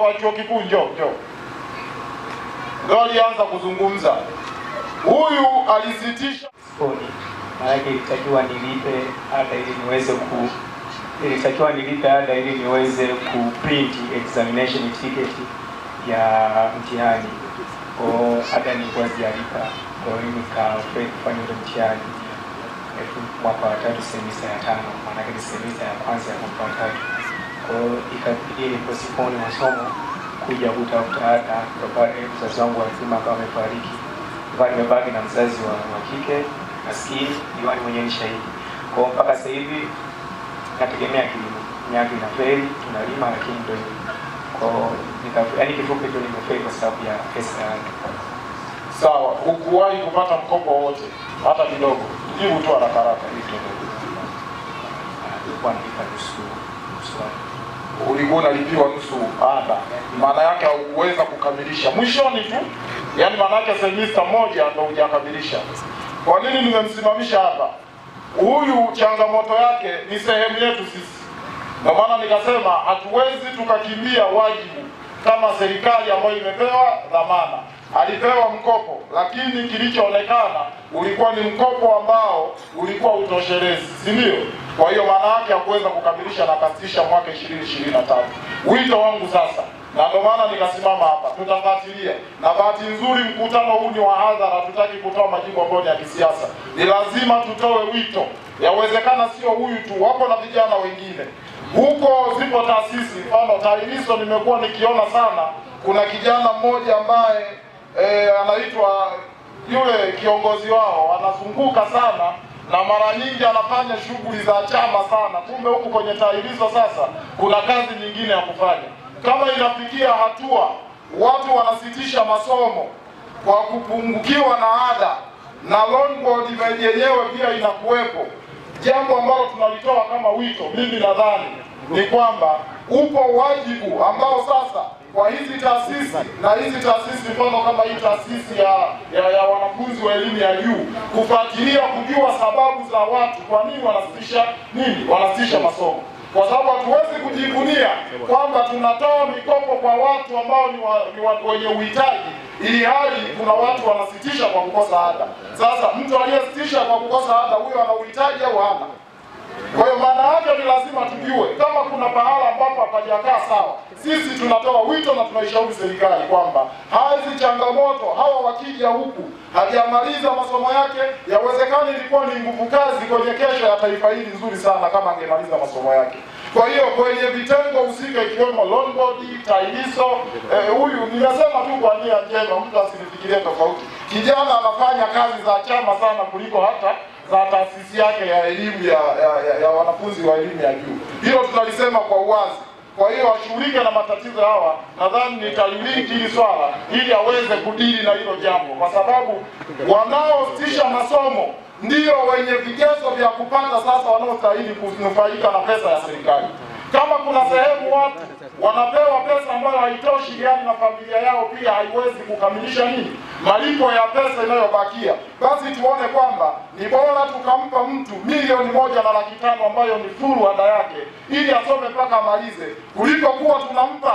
wa chuo kikuu, njoo. Ndio alianza kuzungumza. Huyu alisitisha soni. Maana ilitakiwa nilipe ada ili niweze kuprint examination ticket ya mtihani. Kwa ada nilikuwa sijalipa. Kwa hiyo nikafeli kufanya ile mtihani mwaka wa 3 semester ya 5, maana ni semester ya kwanza ya mwaka wa 3. Kwa hiyo ikabidi postpone masomo kuja kutafuta ada kwa pale mzazi wangu alisema kama amefariki. Kwa nimebaki na mzazi wa kike maskini, diwani mwenyewe ni shahidi. Kwa mpaka sasa hivi nategemea kilimo. Miaka inafeli, tunalima lakini ndio hivyo. Kwa yaani kifupi tu nimefeli kwa sababu ya pesa yangu. Sawa, hukuwahi kupata mkopo wote hata kidogo? Jibu tu haraka hivi. Nilikuwa nalipa nusu. Ulikuwa unalipiwa nusu ada. Maana yake hauweza kukamilisha. Mwishoni tu. Yaani maana yake semester moja ndio hujakamilisha. Kwa nini nimemsimamisha hapa? Huyu changamoto yake ni sehemu yetu sisi. Ndio maana nikasema hatuwezi tukakimbia wajibu kama serikali ambayo imepewa dhamana. Alipewa mkopo, lakini kilichoonekana ulikuwa ni mkopo ambao ulikuwa utoshelezi, si ndio? Kwa hiyo maana yake hakuweza kukamilisha na kasitisha mwaka 2023. Wito wangu sasa, na ndio maana nikasimama hapa, tutafuatilia. Na bahati nzuri mkutano huu ni wa hadhara, tutaki kutoa majibu ambayo ni ya kisiasa. Ni lazima tutoe wito. Yawezekana sio huyu tu, wapo na vijana wengine. Huko zipo taasisi, mfano TAHLISO nimekuwa nikiona sana, kuna kijana mmoja ambaye anaitwa yule kiongozi wao, anazunguka sana na mara nyingi anafanya shughuli za chama sana. Kumbe huku kwenye TAHLISO sasa kuna kazi nyingine ya kufanya. Kama inafikia hatua watu wanasitisha masomo kwa kupungukiwa na ada na loan board yenyewe pia inakuwepo, jambo ambalo tunalitoa kama wito, mimi nadhani ni kwamba upo wajibu ambao sasa kwa hizi taasisi na hizi taasisi mfano kama hii taasisi ya wanafunzi wa elimu ya juu kufuatilia kujua sababu za watu kwa nini wanasitisha masomo, kwa sababu hatuwezi kujivunia kwamba tunatoa mikopo kwa watu ambao ni wenye uhitaji ili hali kuna watu wanasitisha kwa kukosa ada. Sasa mtu aliyesitisha kwa kukosa ada, huyo ana uhitaji au hana? Kwa hiyo maana yake ni lazima tujue kama kuna pahala ambapo hapajakaa sawa. Sisi tunatoa wito na tunaishauri serikali kwamba hizi changamoto, hawa wakija huku hajamaliza masomo yake, yawezekana ilikuwa ni nguvu kazi kwenye kesho ya taifa hili nzuri sana kama angemaliza masomo yake. Kwa hiyo kwenye vitengo husika ikiwemo loan board, TAHLISO, huyu nimesema tu kwa nia njema, mtu asinifikirie tofauti. Kijana anafanya kazi za chama sana kuliko hata za taasisi yake ya elimu ya wanafunzi wa elimu ya juu. Hilo tunalisema kwa uwazi. Kwa hiyo ashughulike na matatizo hawa, nadhani nitalilinki hili swala ili aweze kudili na hilo jambo, kwa sababu wanaositisha masomo ndio wenye vigezo vya kupata sasa wanaostahili kunufaika na pesa ya serikali. Kama kuna sehemu watu wanapewa pesa ambayo haitoshi, yani na familia yao pia haiwezi kukamilisha malipo ya pesa inayobakia, basi tuone kwamba ni bora tukampa mtu milioni 1.5 ambayo ni furu ada yake ili asome mpaka amalize, kuliko kuwa tunampa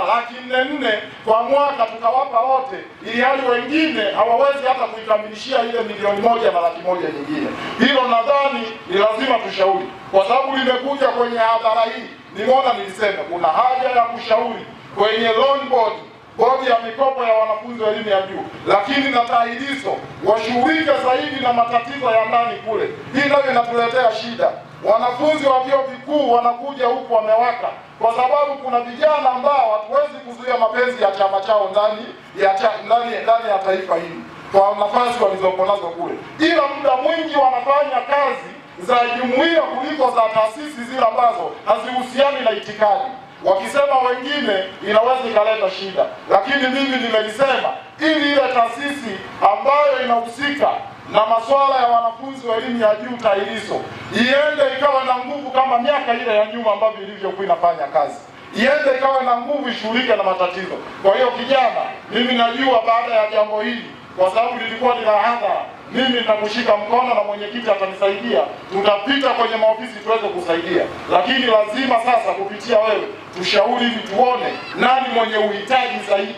400,000 kwa mwaka tukawapa wote ili hali wengine hawawezi hata kuikamilishia ile milioni 1.1 nyingine. Hilo nadhani ni lazima tushauri, kwa sababu limekuja kwenye hadhara hii. Nimeona nilisema kuna haja ya kushauri kwenye loan board, bodi ya mikopo ya wanafunzi wa elimu ya juu, lakini na TAHLISO washughulike zaidi na matatizo ya ndani kule. Hii nayo inatuletea shida. Wanafunzi wa vyuo vikuu wanakuja huku wamewaka kwa sababu kuna vijana ambao hatuwezi kuzuia mapenzi ya chama chao ndani ya taifa hili kwa nafasi walizopo nazo kule, ila muda mwingi wanafanya kazi za jumuiya kuliko za taasisi zile ambazo hazihusiani na itikadi. Wakisema wengine inaweza ikaleta shida, lakini mimi nimelisema ili ile taasisi ambayo inahusika na masuala ya wanafunzi wa elimu ya juu TAHLISO iende ikawa na nguvu kama miaka ile ya nyuma ambavyo ilivyokuwa inafanya kazi, iende ikawa na nguvu, ishughulike na matatizo. Kwa hiyo kijana, mimi najua baada ya jambo hili, kwa sababu lilikuwa ni la hadhara, mimi nitakushika mkono na mwenyekiti atanisaidia, tutapita kwenye maofisi tuweze kusaidia. Lakini lazima sasa kupitia wewe tushauri hivi, tuone nani mwenye uhitaji zaidi,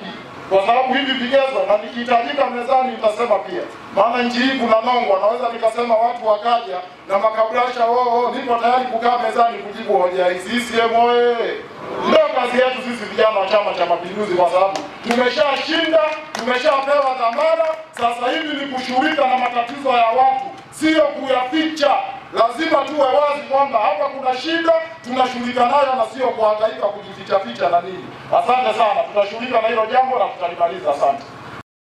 kwa sababu hivi vigezo, na nikihitajika mezani nitasema pia, maana nchi hii kuna nongwa, naweza nikasema watu wakaja na makabrasha, nipo tayari kukaa mezani kujibu hoja hizi. CCM oye! Ndio kazi yetu sisi vijana wa Chama cha Mapinduzi, kwa sababu tumeshashinda, tumeshapewa dhamana. Sasa hivi ni kushughulika na matatizo ya watu, sio kuyaficha. Lazima tuwe wazi kwamba hapa kuna shida, tunashughulika nayo na sio kuhangaika kujificha ficha na nini. Asante sana, tutashughulika na hilo jambo na tutalimaliza. Asante.